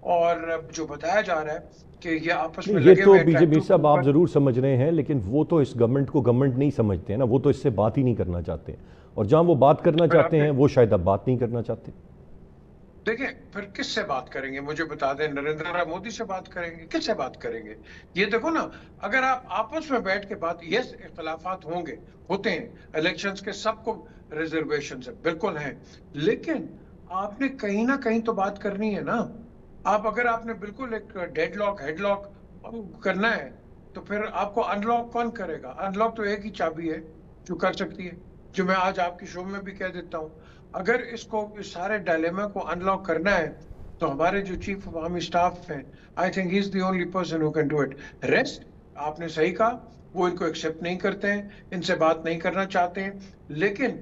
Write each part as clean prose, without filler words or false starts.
اور جو بتایا جا رہا ہے کہ یہ آپس میں نہیں، یہ لگے تو ہوئے ہیں بی جے پی ٹریکٹر کے صاحب آپ اوپر. ضرور سمجھ رہے ہیں، لیکن وہ تو اس گورنمنٹ کو گورنمنٹ نہیں سمجھتے ہیں نا، وہ تو اس سے بات ہی نہیں کرنا چاہتے، اور جہاں وہ بات کرنا پھر آپ چاہتے نے ہیں وہ شاید اب بات نہیں کرنا چاہتے. دیکھیں پھر کس سے بات کریں گے؟ مجھے بتا دیں، نریندر مودی سے بات کریں گے؟ کس سے بات کریں گے؟ یہ دیکھو نا، اگر آپ آپس میں بیٹھ کے بات، یس اختلافات ہوں گے، ہوتے ہیں، الیکشنز کے سب کو ریزرویشن سے بالکل ہیں، لیکن آپ نے کہیں نہ کہیں تو بات کرنی ہے نا. اگر آپ نے بالکل ایک ڈیڈ لاک ہیڈ لاک کرنا ہے، تو پھر آپ کو ان لاک کون کرے گا؟ ان لاک تو ایک ہی چابی ہے جو کر سکتی ہے، جو میں آج آپ کی شو میں بھی کہہ دیتا ہوں. اگر اس سارے ڈائلیما کو ان لاک کرنا ہے تو ہمارے جو چیف آف آرمی اسٹاف ہیں، I think he is the only person who can do it. Rest آپ نے صحیح کہا، وہ ان کو ایکسیپٹ نہیں کرتے ہیں، ان سے بات نہیں کرنا چاہتے ہیں. لیکن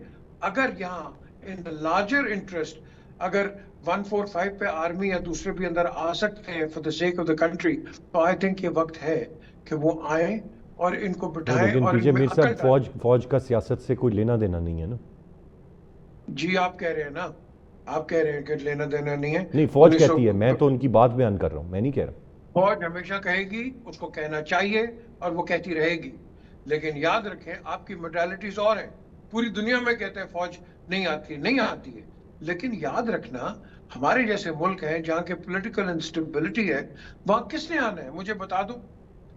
اگر یہاں ان لارجر انٹرسٹ، اگر 145 پہ آرمی یا دوسرے بھی اندر آ سکتے ہیں for the sake of the country, تو آئی تھنک یہ وقت ہے کہ وہ آئیں اور ان کو نہیں، بٹھائیں لیکن اور پی جے ان میں میر عقل صاحب، ڈالیں. فوج کا سیاست سے کوئی لینا دینا نہیں ہے نا. جی آپ کہہ رہے ہیں نا، آپ کہہ رہے ہیں کہ لینا دینا نہیں ہے. نہیں، فوج انیس سو کہتی ہے، میں تو ان کی بات بیان کر رہا ہوں، میں نہیں کہہ رہا. فوج ہمیشہ کہے گی، اس کو کہنا چاہیے اور وہ کہتی رہے گی. لیکن یاد رکھیں آپ کی موڈیلٹیز اور ہیں. پوری دنیا میں کہتے ہیں فوج نہیں آتی ہے، لیکن یاد رکھنا ہمارے جیسے ملک ہیں جہاں کے پولیٹیکل انسٹیبلٹی ہے، وہاں کس نے آنا ہے؟ مجھے بتا دو.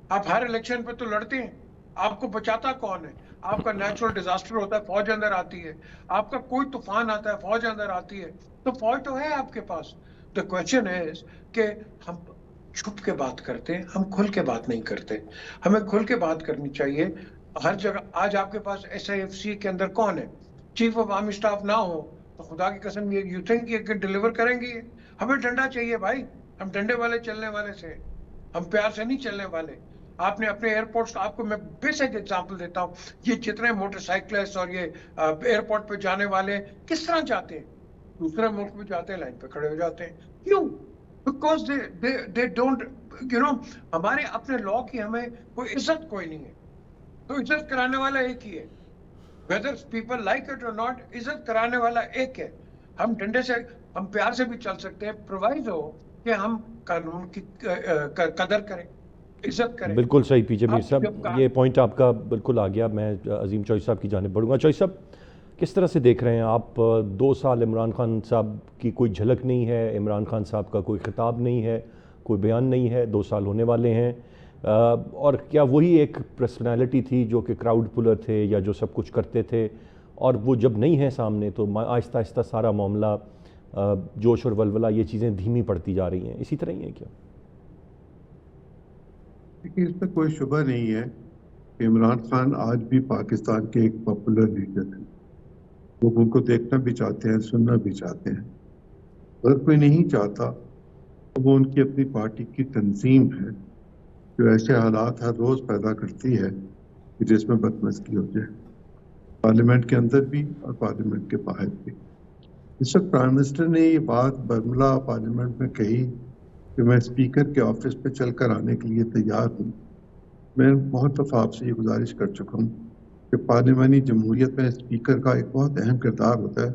آپ ہر الیکشن پہ تو لڑتے ہیں، آپ کو بچاتا کون ہے؟ آپ کا نیچرل ڈیزاسٹر ہوتا ہے، فوج اندر آتی ہے. آپ کا کوئی طوفان آتا ہے، فوج اندر آتی ہے. تو فوج تو ہے آپ کے پاس. دا کوشچن از کہ ہم چھپ کے بات کرتے ہیں، ہم کھل کے بات نہیں کرتے. ہمیں کھل کے بات کرنی چاہیے ہر جگہ. آج آپ کے پاس SIFC کے اندر کون ہے؟ چیف آف آرمی اسٹاف نہ ہو تو خدا کی قسم یو تھنک یہ ڈلیور کریں گے؟ ہمیں ڈنڈا چاہیے بھائی، ہم ڈنڈے والے چلنے والے سے، ہم پیار سے نہیں چلنے والے. آپ نے اپنے ایئرپورٹس، آپ کو میں بیسک ایگزامپل دیتا ہوں، یہ جتنے موٹر سائیکلسٹ اور یہ ایئرپورٹ پہ جانے والے کس طرح جاتے ہیں؟ دوسرے ملک میں جاتے ہیں، لائن پہ کھڑے ہو جاتے ہیں. کیوں؟ بیکاز they don't ہمارے اپنے لا کی ہمیں کوئی عزت کوئی نہیں ہے. تو عزت کرانے والا ایک ہی ہے، whether people like it or not، عزت کرانے والا ایک ہے. ہم ڈنڈے سے، ہم پیار سے بھی چل سکتے ہیں، پرووائڈ ہو کہ ہم قانون کی قدر کریں، عزت کریں. بالکل صحیح پی جے میر اب جب صاحب، یہ پوائنٹ آپ کا بالکل آ گیا. میں عظیم چوہی صاحب کی جانب بڑھوں گا. چوہی صاحب، کس طرح سے دیکھ رہے ہیں آپ 2 سال عمران خان صاحب کی کوئی جھلک نہیں ہے، عمران خان صاحب کا کوئی خطاب نہیں ہے، کوئی بیان نہیں ہے، 2 سال ہونے والے ہیں، اور کیا وہی ایک پرسنالٹی تھی جو کہ کراؤڈ پلر تھے یا جو سب کچھ کرتے تھے، اور وہ جب نہیں ہیں سامنے تو آہستہ آہستہ سارا معاملہ، جوش اور ولولہ، یہ چیزیں دھیمی پڑتی جا رہی ہیں، اسی طرح ہی ہیں کیا؟ لیکن اس میں کوئی شبہ نہیں ہے کہ عمران خان آج بھی پاکستان کے ایک پاپولر لیڈر ہیں. لوگ ان کو دیکھنا بھی چاہتے ہیں، سننا بھی چاہتے ہیں. اگر کوئی نہیں چاہتا تو وہ ان کی اپنی پارٹی کی تنظیم ہے جو ایسے حالات ہر روز پیدا کرتی ہے کہ جس میں بدمزگی ہو جائے، پارلیمنٹ کے اندر بھی اور پارلیمنٹ کے باہر بھی. اس وقت پرائم منسٹر نے یہ بات برملا پارلیمنٹ میں کہی کہ میں اسپیکر کے آفس پہ چل کر آنے کے لیے تیار ہوں. میں بہت دفعہ آپ سے یہ گزارش کر چکا ہوں کہ پارلیمانی جمہوریت میں اسپیکر کا ایک بہت اہم کردار ہوتا ہے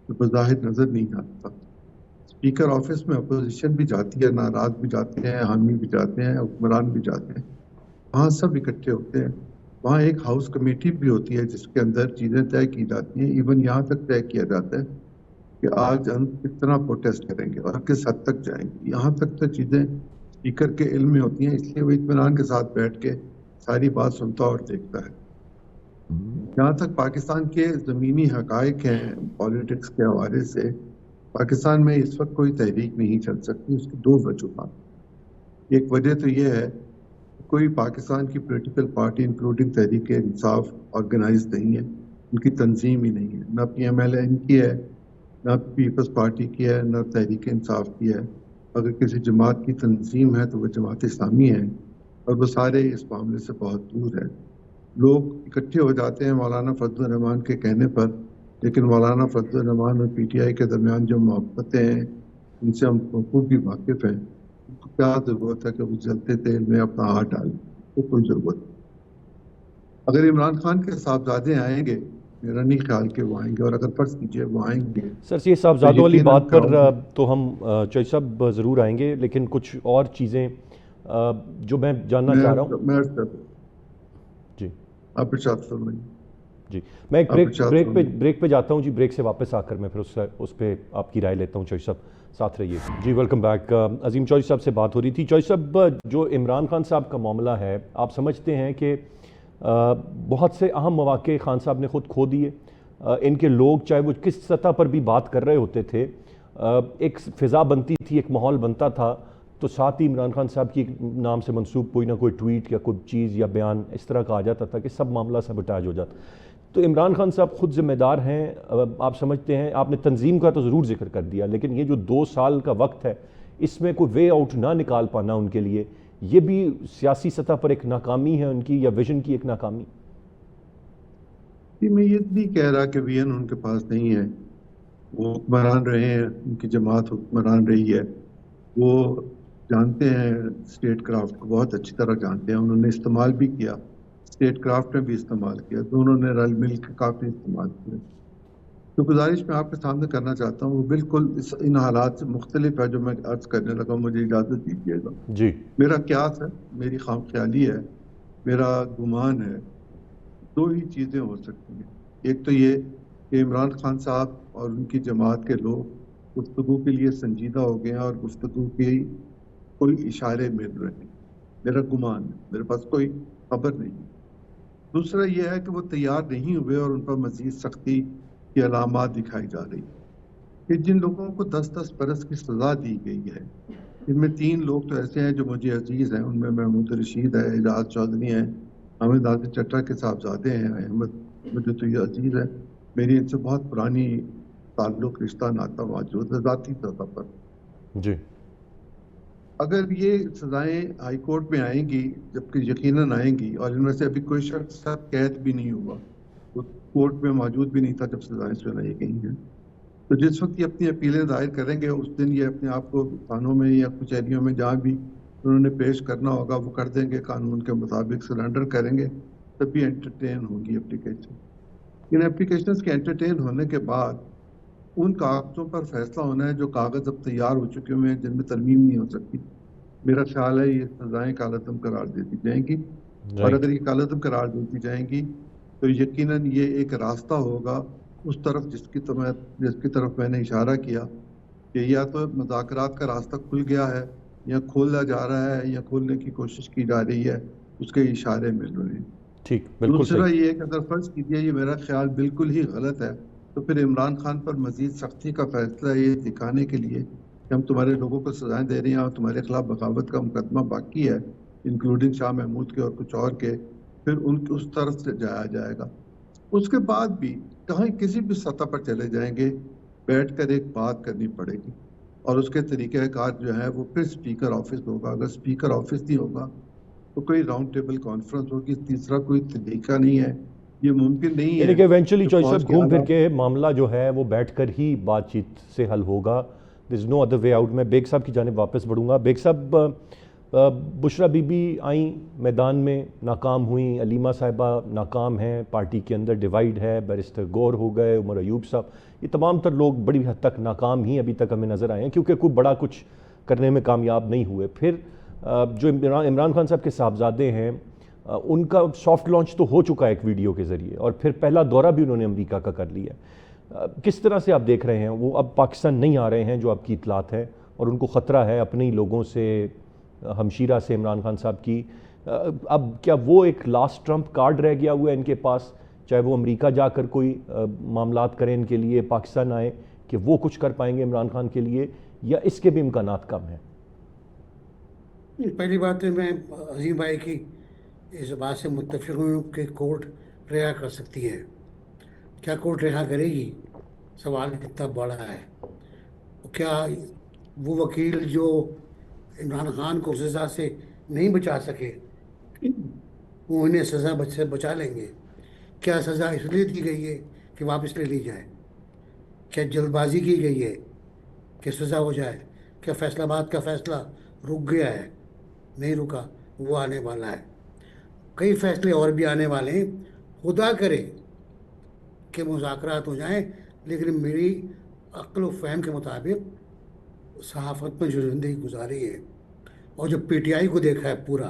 جو بظاہر نظر نہیں آتا. اسپیکر آفس میں اپوزیشن بھی جاتی ہے، ناراض بھی جاتے ہیں، حامی بھی جاتے ہیں، حکمران بھی جاتے ہیں، وہاں سب اکٹھے ہوتے ہیں. وہاں ایک ہاؤس کمیٹی بھی ہوتی ہے جس کے اندر چیزیں طے کی جاتی ہیں. ایون یہاں تک طے کیا جاتا ہے کہ آج ہم کتنا پروٹیسٹ کریں گے اور کس حد تک جائیں گے. یہاں تک تو چیزیں اسپیکر کے علم میں ہوتی ہیں، اس لیے وہ اطمینان کے ساتھ بیٹھ کے ساری بات سنتا اور دیکھتا ہے. جہاں تک پاکستان کے زمینی حقائق ہیں پالیٹکس کے حوالے سے، پاکستان میں اس وقت کوئی تحریک نہیں چل سکتی. اس کی 2 وجوہات. ایک وجہ تو یہ ہے کہ کوئی پاکستان کی political party including Tehreek Insaf organise نہیں ہے، ان کی تنظیم ہی نہیں ہے. نہ PMLN کی ہے، نہ پیپلز پارٹی کی ہے، نہ تحریک انصاف کی ہے. اگر کسی جماعت کی تنظیم ہے تو وہ جماعت اسلامی ہے، اور وہ سارے اس معاملے سے بہت دور ہے. لوگ اکٹھے ہو جاتے ہیں مولانا فضل الرحمان کے کہنے پر، لیکن مولانا فضل الرحمان اور PTI کے درمیان جو محبتیں ہیں ان سے ہم خوب بھی واقف ہیں. ان کو کیا ضرورت ہے کہ وہ جلتے تیل میں اپنا ہاتھ ڈالیں؟ کوئی ضرورت نہیں. اگر عمران خان کے صاحبزادے آئیں گے میرا نہیں خیال کہ وہ آئیں گے، اور اگر فرض کیجیے وہ آئیں گے سر یہ صاحبزادوں والی یقیناً بات پر کراؤڈ تو ہم چوئی صاحب ضرور آئیں گے، لیکن کچھ اور چیزیں جو میں جاننا چاہ رہا ہوں. میں جی آپ ارشاد فرمائیے. جی میں ایک آپ ارشاد فرمائیے. بریک پہ جاتا ہوں جی. بریک سے واپس آ کر میں پھر اس پہ آپ کی رائے لیتا ہوں. چوئی صاحب ساتھ رہیے. جی ویلکم بیک. عظیم چوئی صاحب سے بات ہو رہی تھی. چوئی صاحب جو عمران خان صاحب کا معاملہ ہے، آپ سمجھتے ہیں کہ بہت سے اہم مواقع خان صاحب نے خود کھو دیے. ان کے لوگ چاہے وہ کس سطح پر بھی بات کر رہے ہوتے تھے، ایک فضا بنتی تھی، ایک ماحول بنتا تھا، تو ساتھ ہی عمران خان صاحب کی نام سے منسوب کوئی نہ کوئی ٹویٹ یا کوئی چیز یا بیان اس طرح کا آ جاتا تھا کہ سب معاملہ سبوٹاج ہو جاتا. تو عمران خان صاحب خود ذمہ دار ہیں، آپ سمجھتے ہیں؟ آپ نے تنظیم کا تو ضرور ذکر کر دیا، لیکن یہ جو 2 سال کا وقت ہے، اس میں کوئی وے آؤٹ نہ نکال پانا ان کے لیے، یہ بھی سیاسی سطح پر ایک ناکامی ہے ان کی، یا ویژن کی ایک ناکامی؟ میں یہ نہیں کہہ رہا کہ وین ان کے پاس نہیں ہے. وہ حکمران رہے ہیں، ان کی جماعت حکمران رہی ہے. وہ جانتے ہیں اسٹیٹ کرافٹ کو، بہت اچھی طرح جانتے ہیں. انہوں نے استعمال بھی کیا، اسٹیٹ کرافٹ نے بھی استعمال کیا، دونوں نے رل مل کے کافی استعمال کیا. تو گزارش میں آپ کے سامنے کرنا چاہتا ہوں وہ بالکل ان حالات سے مختلف ہے جو میں عرض کرنے لگا. مجھے اجازت دیجیے گا. جی میرا قیاس ہے، میری خام خیالی ہے، میرا گمان ہے. 2 ہی چیزیں ہو سکتی ہیں. ایک تو یہ کہ عمران خان صاحب اور ان کی جماعت کے لوگ گفتگو کے لیے سنجیدہ ہو گئے ہیں اور گفتگو کی کوئی اشارے مل رہے ہیں. میرا گمان ہے، میرے پاس کوئی خبر نہیں. دوسرا یہ ہے کہ وہ تیار نہیں ہوئے اور ان پر مزید سختی کی علامات دکھائی جا رہی ہیں. کہ جن لوگوں کو 10-10 برس کی سزا دی گئی ہے، ان میں 3 لوگ تو ایسے ہیں جو مجھے عزیز ہیں. ان میں محمود رشید ہے، اعجاز چودھری ہیں، حامد آصف چٹا کے صاحبزادے ہیں احمد. مجھے تو یہ عزیز ہے، میری ان سے بہت پرانی تعلق، رشتہ، ناتا موجود ہے ذاتی سطح پر. جی اگر یہ سزائیں ہائی کورٹ میں آئیں گی، جبکہ یقیناً آئیں گی، اور ان میں سے ابھی کوئی شخص قید بھی نہیں ہوا، وہ کورٹ میں موجود بھی نہیں تھا جب سزائیں سنائی گئی ہیں، تو جس وقت یہ اپنی اپیلیں دائر کریں گے، اس دن یہ اپنے آپ کو تھانوں میں یا کچہریوں میں جہاں بھی انہوں نے پیش کرنا ہوگا وہ کر دیں گے، قانون کے مطابق سرنڈر کریں گے. تب بھی انٹرٹین ہوگی اپلیکیشن. ان اپلیکیشنز کے انٹرٹین ہونے کے بعد ان کاغذوں پر فیصلہ ہونا ہے جو کاغذ اب تیار ہو چکے ہوئے ہیں، جن میں ترمیم نہیں ہو سکتی. میرا خیال ہے یہ سزائیں کالعدم قرار دیتی جائیں گی. اور اگر یہ کالعدم قرار دیتی جائیں گی تو یقیناً یہ ایک راستہ ہوگا اس طرف جس کی طرف میں نے اشارہ کیا کہ یا تو مذاکرات کا راستہ کھل گیا ہے، یا کھولا جا رہا ہے، یا کھولنے کی کوشش کی جا رہی ہے. اس کے اشارے مل رہے ہیں. ٹھیک، بالکل دوسرا صحیح. یہ کہ اگر فرض کیجیے یہ میرا خیال بالکل ہی غلط ہے، تو پھر عمران خان پر مزید سختی کا فیصلہ یہ دکھانے کے لیے کہ ہم تمہارے لوگوں کو سزائیں دے رہے ہیں اور تمہارے خلاف بغاوت کا مقدمہ باقی ہے، انکلوڈنگ شاہ محمود کے اور کچھ اور کے، پھر ان کی اس طرف سے جایا جائے گا. اس کے بعد بھی کہیں کسی بھی سطح پر چلے جائیں گے، بیٹھ کر ایک بات کرنی پڑے گی، اور اس کے طریقہ کار جو ہے وہ پھر اسپیکر آفس ہوگا. اگر اسپیکر آفس نہیں ہوگا تو کوئی راؤنڈ ٹیبل کانفرنس ہوگی. تیسرا کوئی طریقہ نہیں ہے، یہ ممکن نہیں یعنی ہے کہ ایونچولی کہ چوئی فوج صاحب کے گھوم پھر اعلیٰ کے معاملہ جو ہے وہ بیٹھ کر ہی بات چیت سے حل ہوگا. دیر از نو ادر وے آؤٹ. میں بیگ صاحب کی جانب واپس بڑھوں گا. بیگ صاحب، بشرا بی بی آئیں میدان میں، ناکام ہوئیں. علیمہ صاحبہ ناکام ہیں، پارٹی کے اندر ڈیوائیڈ ہے. بیرسٹر گور ہو گئے، عمر ایوب صاحب، یہ تمام تر لوگ بڑی حد تک ناکام ہی ابھی تک ہمیں نظر آئے ہیں، کیونکہ کوئی بڑا کچھ کرنے میں کامیاب نہیں ہوئے. پھر جو عمران خان صاحب کے صاحبزادے ہیں، ان کا سافٹ لانچ تو ہو چکا ہے ایک ویڈیو کے ذریعے، اور پھر پہلا دورہ بھی انہوں نے امریکہ کا کر لیا ہے. کس طرح سے آپ دیکھ رہے ہیں؟ وہ اب پاکستان نہیں آ رہے ہیں جو آپ کی اطلاعات ہے، اور ان کو خطرہ ہے اپنے ہی لوگوں سے، ہمشیرہ سے عمران خان صاحب کی. اب کیا وہ ایک لاسٹ ٹرمپ کارڈ رہ گیا ہوا ہے ان کے پاس، چاہے وہ امریکہ جا کر کوئی معاملات کریں ان کے لیے، پاکستان آئیں، کہ وہ کچھ کر پائیں گے عمران خان کے لیے، یا اس کے بھی امکانات کم ہیں؟ پہلی بات ہے، میں عظیم بھائی کی اس بات سے متفق ہوں کہ کورٹ رہا کر سکتی ہے. کیا کورٹ رہا کرے گی؟ سوال اتنا بڑا ہے. کیا وہ وکیل جو عمران خان کو سزا سے نہیں بچا سکے وہ انہیں سزا سے بچا لیں گے؟ کیا سزا اس لیے دی گئی ہے کہ واپس لے لی جائے؟ کیا جلد بازی کی گئی ہے کہ سزا ہو جائے؟ کیا فیصلہ آباد کا فیصلہ رک گیا ہے؟ نہیں رکا، وہ آنے والا ہے. کئی فیصلے اور بھی آنے والے ہیں. خدا کرے کہ مذاکرات ہو جائیں، لیکن میری عقل و فہم کے مطابق صحافت میں جو زندگی گزاری ہے اور جو پی ٹی آئی کو دیکھا ہے پورا،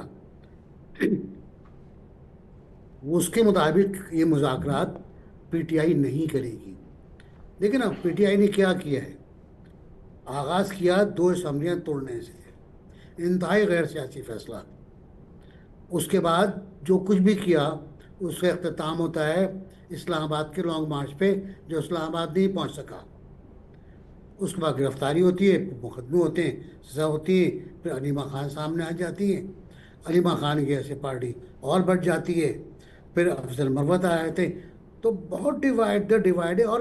اس کے مطابق یہ مذاکرات پی ٹی آئی نہیں کرے گی. لیکن اب پی ٹی آئی نے کیا کیا ہے؟ آغاز کیا 2 اسمبلیاں توڑنے سے، انتہائی غیر سیاسی فیصلہ. اس کے بعد جو کچھ بھی کیا اس کا اختتام ہوتا ہے اسلام آباد کے لانگ مارچ پہ، جو اسلام آباد نہیں پہنچ سکا. اس کے بعد گرفتاری ہوتی ہے، مقدمے ہوتے ہیں، سزا ہوتی ہے، پھر علیمہ خان سامنے آ جاتی ہے. علیمہ خان کی ایسے پارٹی اور بڑھ جاتی ہے. پھر افضل مروت آئے تھے. تو بہت ڈیوائڈ ہے. اور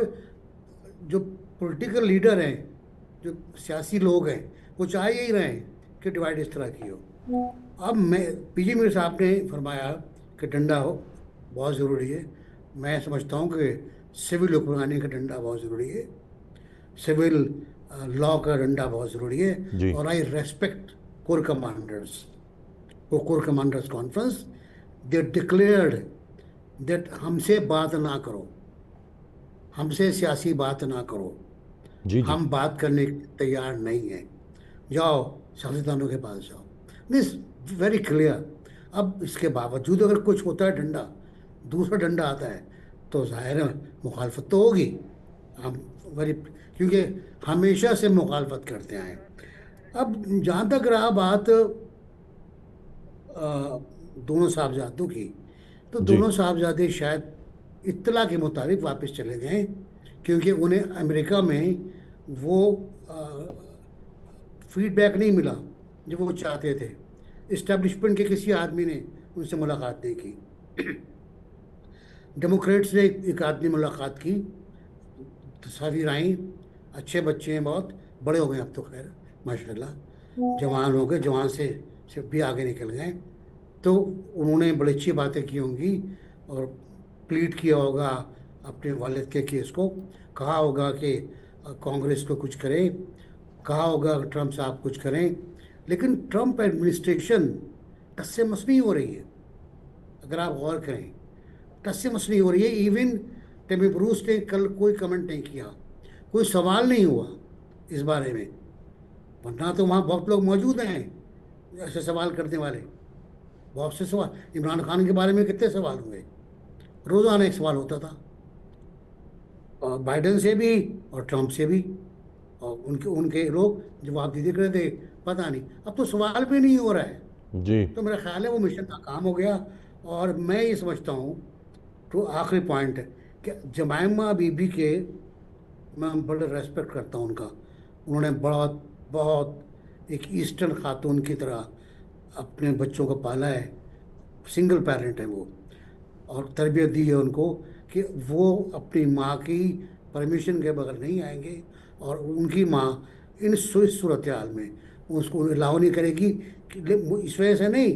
جو پولیٹیکل لیڈر ہیں، جو سیاسی لوگ ہیں، وہ چاہ یہی رہے ہیں کہ ڈیوائڈ اس طرح کی ہو. اب پی جے میر صاحب نے فرمایا کہ ڈنڈا ہو بہت ضروری ہے. میں سمجھتا ہوں کہ سول حکمرانی کا ڈنڈا بہت ضروری ہے، سول لا کا ڈنڈا بہت ضروری ہے. جی. اور آئی ریسپیکٹ کور کمانڈرز. وہ core commanders conference they declared that ہم سے بات نہ کرو، ہم سے سیاسی بات نہ کرو، جی. ہم بات کرنے تیار نہیں ہیں، جاؤ سیاستدانوں کے پاس جاؤ. This very clear. اب اس کے باوجود اگر کچھ ہوتا ہے ڈنڈا، دوسرا ڈنڈا آتا ہے، تو ظاہر ہے مخالفت تو ہوگی. ہم کیونکہ ہمیشہ سے مخالفت کرتے آئے. اب جہاں تک رہا بات دونوں صاحبزادوں کی، تو دونوں صاحبزادے شاید اطلاع کے مطابق واپس چلے گئے، کیونکہ انہیں امریکہ میں وہ فیڈ بیک نہیں ملا جو وہ چاہتے تھے. اسٹیبلشمنٹ کے کسی آدمی نے ان سے ملاقات نہیں کی. ڈیموکریٹس نے ایک آدمی ملاقات کی، تصاویر آئیں، اچھے بچے ہیں، بہت بڑے ہو گئے اب تو، خیر ماشاء اللہ جوان ہو گئے، جوان سے بھی آگے نکل گئے. تو انہوں نے بڑی اچھی باتیں کی ہوں گی اور پلیڈ کیا ہوگا اپنے والد کے کیس کو، کہا ہوگا کہ کانگریس کو کچھ کرے، کہا ہوگا کہ ٹرمپ صاحب کچھ کریں. لیکن ٹرمپ ایڈمنسٹریشن ٹس سے مس نہیں ہو رہی ہے. اگر آپ غور کریں ٹس سے مس نہیں ہو رہی ہے. ایون ٹیمی بروس نے کل کوئی کمنٹ نہیں کیا، کوئی سوال نہیں ہوا اس بارے میں. ورنہ تو وہاں بہت لوگ موجود ہیں ایسے سوال کرنے والے، بہت سے سوال. عمران خان کے بارے میں کتنے سوال ہوئے، روزانہ ایک سوال ہوتا تھا، اور بائیڈن سے بھی اور ٹرمپ سے بھی، اور ان کے لوگ جواب دے رہے تھے. پتہ نہیں، اب تو سوال بھی نہیں ہو رہا ہے. جی. تو میرا خیال ہے وہ مشن ناکام ہو گیا. اور میں یہ سمجھتا ہوں تو آخری پوائنٹ ہے کہ جمائمہ بی بی کے میں بڑا ریسپیکٹ کرتا ہوں ان کا. انہوں نے بہت ایک ایسٹرن خاتون کی طرح اپنے بچوں کو پالا ہے. سنگل پیرنٹ ہے وہ، اور تربیت دی ہے ان کو کہ وہ اپنی ماں کی پرمیشن کے بغیر نہیں آئیں گے، اور ان کی ماں اس صورتحال میں اس کو الاؤ نہیں کرے گی. اس وجہ سے نہیں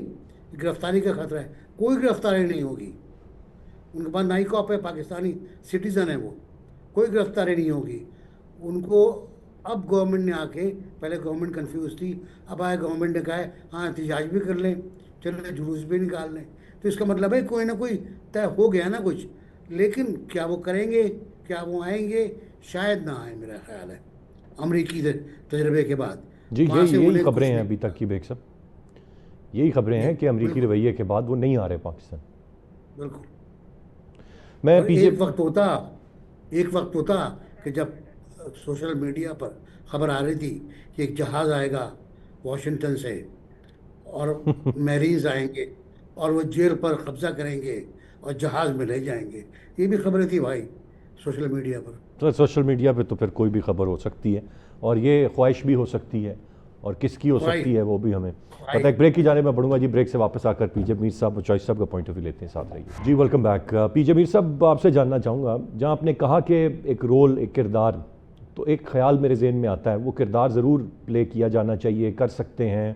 گرفتاری کا خطرہ ہے، کوئی گرفتاری نہیں ہوگی. ان کے پاس نائی کاپ ہے، پاکستانی سٹیزن ہے، وہ کوئی گرفتاری نہیں ہوگی ان کو. اب گورنمنٹ نے آ کے، پہلے گورنمنٹ کنفیوز تھی، اب آئے گورنمنٹ نے کہا ہے ہاں احتجاج بھی کر لیں، چلے جلوس بھی نکال لیں. تو اس کا مطلب ہے کوئی نہ کوئی طے ہو گیا نا کچھ. لیکن کیا وہ کریں گے، کیا وہ آئیں گے؟ شاید نہ آئیں میرا خیال ہے امریکی تجربے کے بعد. جی یہی خبریں ہیں ابھی تک کی بیگ صاحب، یہی خبریں ہیں کہ امریکی رویے کے بعد وہ نہیں آ رہے پاکستان. بالکل. میں ایک وقت ہوتا کہ جب سوشل میڈیا پر خبر آ رہی تھی کہ ایک جہاز آئے گا واشنگٹن سے اور میرینز آئیں گے اور وہ جیل پر قبضہ کریں گے اور جہاز میں لے جائیں گے. یہ بھی خبریں تھی بھائی سوشل میڈیا پر. تو سوشل میڈیا پہ تو پھر کوئی بھی خبر ہو سکتی ہے، اور یہ خواہش بھی ہو سکتی ہے، اور کس کی ہو سکتی ہے وہ بھی ہمیں پتہ. ایک بریک کی جانب میں بڑھوں گا جی. بریک سے واپس آ کر پی جے میر صاحب اور چوائس صاحب کا پوائنٹ آف ویو لیتے ہیں، ساتھ رہیے جی. Welcome back. پی جے میر صاحب آپ سے جاننا چاہوں گا، جہاں آپ نے کہا کہ ایک رول، ایک کردار، تو ایک خیال میرے ذہن میں آتا ہے وہ کردار ضرور پلے کیا جانا چاہیے، کر سکتے ہیں.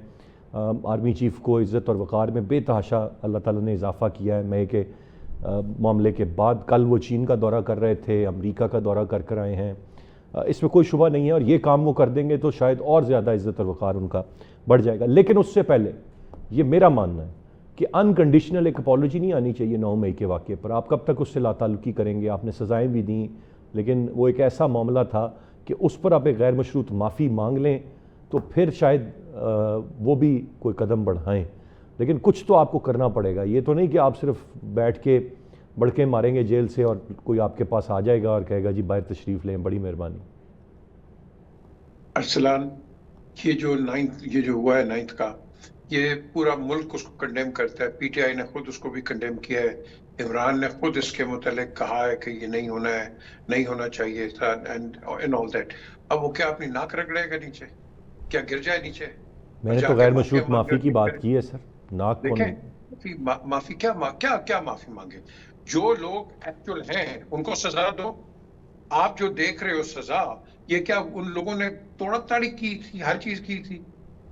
آرمی چیف کو عزت اور وقار میں بے تحاشا اللہ تعالیٰ نے اضافہ کیا ہے مئی کے معاملے کے بعد. کل وہ چین کا دورہ کر رہے تھے، امریکہ کا دورہ کر کر آئے ہیں، اس میں کوئی شبہ نہیں ہے. اور یہ کام وہ کر دیں گے تو شاید اور زیادہ عزت اور وقار ان کا بڑھ جائے گا. لیکن اس سے پہلے یہ میرا ماننا ہے کہ انکنڈیشنل ایک اپالوجی نہیں آنی چاہیے 9 مئی کے واقعے پر. آپ کب تک اس سے لاتعلقی کریں گے؟ آپ نے سزائیں بھی دیں، لیکن وہ ایک ایسا معاملہ تھا کہ اس پر آپ ایک غیر مشروط معافی مانگ لیں تو پھر شاید وہ بھی کوئی قدم بڑھائیں. لیکن کچھ تو آپ کو کرنا پڑے گا. یہ تو نہیں کہ آپ صرف بیٹھ کے بڑکے ماریں گے جیل سے اور کوئی آپ کے پاس آ جائے گا اور کہے گا جی باہر تشریف لیں، بڑی مہربانی. ارسلان، یہ جو ہوا ہے 9 کا، یہ پورا ملک اس کو کنڈیم کرتا ہے. پی ٹی آئی نے خود اس کو بھی کنڈیم کیا ہے. عمران نے خود اس کے متعلق کہا ہے کہ یہ نہیں ہونا ہے، نہیں ہونا چاہیے تھا اینڈ آل دیٹ. اب وہ کیا اپنی ناک رگڑے گا نیچے؟ کیا گر جائے نیچے؟ میں نے تو غیر مشروط معافی کی بات کی ہے سر. ناک کون؟ دیکھیں معافی کیا معافی مانگے؟ جو لوگ ایکچوئل ہیں ان کو سزا دو. آپ جو دیکھ رہے ہو سزا، یہ کیا ان لوگوں نے توڑ تاڑی کی تھی؟ ہر چیز کی تھی.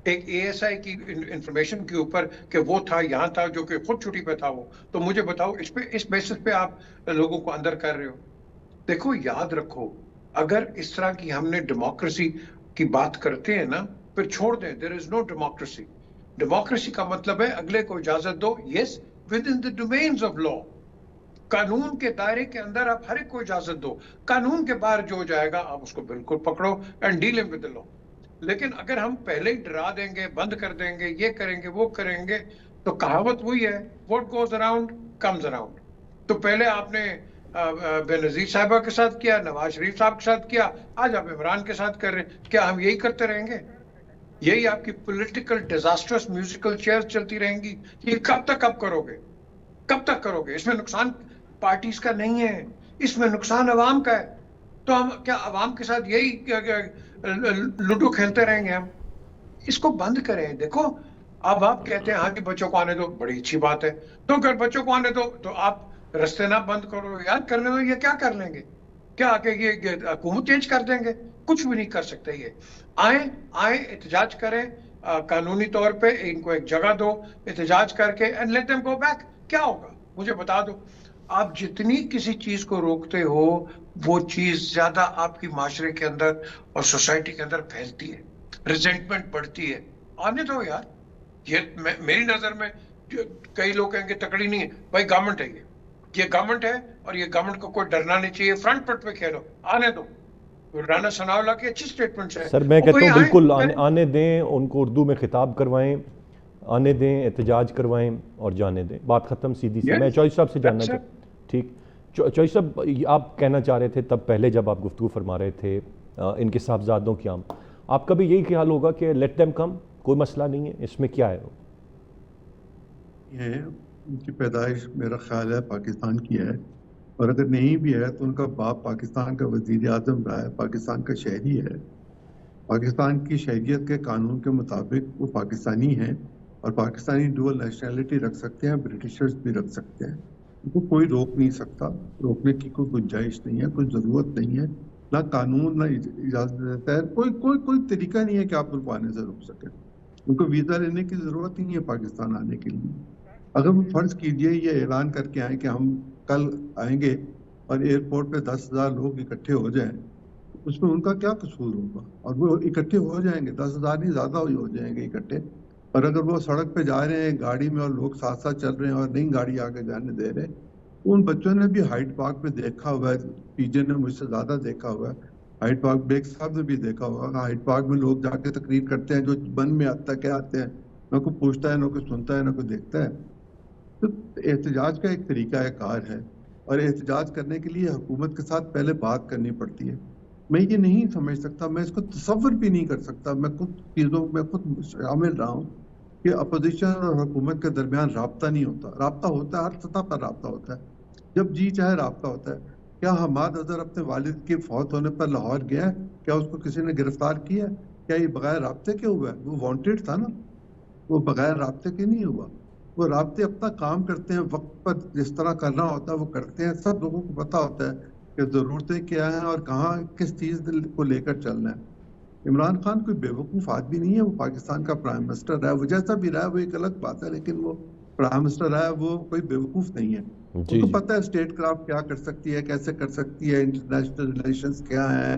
ایک اے ایس آئی کی انفارمیشن کے اوپر کہ وہ تھا یہاں تھا، جو کہ خود چھٹی پہ تھا وہ. تو مجھے بتاؤ اس بیسس پہ آپ لوگوں کو اندر کر رہے ہو. دیکھو یاد رکھو، اگر اس طرح کی ہم نے ڈیموکریسی کی بات کرتے ہیں نا، پھر چھوڑ دیں. دیر از نو ڈیموکریسی. ڈیموکریسی کا مطلب ہے اگلے کو اجازت دو، yes within the domains of law. قانون کے دائرے کے اندر آپ ہر ایک کو اجازت دو. قانون کے باہر جو ہو جائے گا آپ اس کو بالکل پکڑو اینڈ ڈیل ود دا لا. لیکن اگر ہم پہلے ہی ڈرا دیں گے، بند کر دیں گے، یہ کریں گے وہ کریں گے، تو کہاوت وہی ہے، what goes around comes around. تو پہلے آپ نے بے نظیر صاحبہ کے ساتھ کیا، نواز شریف صاحب کے ساتھ کیا، آج آپ عمران کے ساتھ کر رہے ہیں. کیا ہم یہی کرتے رہیں گے؟ یہی آپ کی پولیٹیکل ڈیزاسٹرس میوزیکل چیئر چلتی رہیں گی؟ یہ کب تک آپ کرو گے؟ کب تک کرو گے؟ اس میں نقصان پارٹیز کا نہیں ہے، اس میں نقصان عوام کا ہے. تو ہم کیا عوام کے ساتھ یہی لوڈو کھیلتے رہیں گے؟ ہم اس کو بند کریں. دیکھو اب آپ کہتے ہیں ہاں جی بچوں کو آنے دو، بڑی اچھی بات ہے. تو اگر بچوں کو آنے دو تو آپ رستے نہ بند کرو. یاد کرنے میں یہ کیا کر لیں گے؟ کیا کہ یہ حکومت چینج کر دیں گے؟ کچھ بھی نہیں کر سکتے. یہ آئیں احتجاج کریں قانونی طور پہ، ان کو ایک جگہ دو احتجاج کر کے and let them go back. کیا ہوگا مجھے بتا دو. آپ جتنی کسی چیز کو روکتے ہو وہ چیز زیادہ آپ کی معاشرے کے اندر اور سوسائٹی کے اندر پھیلتی ہے، ریزنٹمنٹ بڑھتی ہے. آنے دو یار. یہ میری نظر میں کئی لوگ کہیں گے تکڑی نہیں ہے، بھائی گورنمنٹ ہے، یہ گورنمنٹ ہے اور یہ گورنمنٹ کو کوئی ڈرنا نہیں چاہیے. فرنٹ پٹ پہ کھیلو، آنے دو. رانا ثناء اللہ کی اچھی سٹیٹمنٹس ہیں. سر میں کہتا ہوں بالکل آنے دیں، ان کو اردو میں خطاب کروائیں، آنے دیں، احتجاج کروائیں اور جانے دیں. بات ختم سیدھی سی. میں چوہدری صاحب سے جاننا چاہتا ہوں. ٹھیک چوہدری صاحب، آپ کہنا چاہ رہے تھے تب پہلے جب آپ گفتگو فرما رہے تھے ان کے صاحبزادوں کی عام، آپ کا بھی یہی خیال ہوگا کہ لیٹ دیم کم، کوئی مسئلہ نہیں ہے؟ اس میں کیا ہے؟ ان کی پیدائش میرا خیال ہے پاکستان کی ہے، اور اگر نہیں بھی ہے تو ان کا باپ پاکستان کا وزیر اعظم رہا ہے، پاکستان کا شہری ہے. پاکستان کی شہریت کے قانون کے مطابق وہ پاکستانی ہیں اور پاکستانی ڈوئل نیشنلٹی رکھ سکتے ہیں، برٹشرز بھی رکھ سکتے ہیں. ان کو کوئی روک نہیں سکتا، روکنے کی کوئی گنجائش نہیں ہے، کوئی ضرورت نہیں ہے، نہ قانون نہ اجازت دیتا ہے. کوئی طریقہ نہیں ہے کہ آپ ان کو آنے سے روک سکیں. ان کو ویزا لینے کی ضرورت نہیں ہے پاکستان آنے کے لیے. اگر وہ فرض کیجئے یہ اعلان کر کے آئیں کہ ہم کل آئیں گے اور ایئرپورٹ پہ 10,000 لوگ اکٹھے ہو جائیں، اس میں ان کا کیا قصور ہوگا؟ اور وہ اکٹھے ہو جائیں گے، 10,000 نہیں زیادہ ہو جائیں گے اکٹھے. اور اگر وہ سڑک پہ جا رہے ہیں گاڑی میں اور لوگ ساتھ ساتھ چل رہے ہیں اور نہیں گاڑی آگے جانے دے رہے، ان بچوں نے بھی ہائیڈ پارک میں دیکھا ہوا ہے، پی جے نے مجھ سے زیادہ دیکھا ہوا ہے، ہائیڈ پارک بیگ صاحب نے بھی دیکھا ہوا. ہائیڈ پارک میں لوگ جا کے تقریر کرتے ہیں جو من میں آتا کیا آتے ہیں، نہ کوئی پوچھتا ہے، نہ کوئی سنتا ہے، نہ کوئی دیکھتا ہے. تو احتجاج کا ایک طریقہ کار ہے، اور احتجاج کرنے کے لیے حکومت کے ساتھ پہلے بات کرنی پڑتی ہے. میں یہ نہیں سمجھ سکتا، میں اس کو تصور بھی نہیں کر سکتا، میں خود چیزوں میں خود شامل رہا ہوں کہ اپوزیشن اور حکومت کے درمیان رابطہ نہیں ہوتا. رابطہ ہوتا ہے، ہر سطح پر رابطہ ہوتا ہے، جب جی چاہے رابطہ ہوتا ہے. کیا حماد اظہر اپنے والد کے فوت ہونے پر لاہور گیا ہے؟ کیا اس کو کسی نے گرفتار کیا؟ کیا یہ بغیر رابطے کے ہوا ہے؟ وہ وانٹیڈ تھا نا، وہ بغیر رابطے کے نہیں ہوا. وہ رابطے اپنا کام کرتے ہیں، وقت پر جس طرح کرنا ہوتا ہے وہ کرتے ہیں. سب لوگوں کو پتا ہوتا ہے کہ ضرورتیں کیا ہیں اور کہاں کس چیز کو لے کر چلنا ہے. عمران خان کوئی بے وقوف آدمی نہیں ہے، وہ پاکستان کا پرائم منسٹر رہا ہے، وہ جیسا بھی رہا ہے وہ ایک الگ بات ہے، لیکن وہ پرائم منسٹر رہا ہے، وہ کوئی بے وقوف نہیں ہے. ان کو پتا ہے اسٹیٹ کرافٹ کیا کر سکتی ہے، کیسے کر سکتی ہے، انٹرنیشنل ریلیشنز کیا ہیں،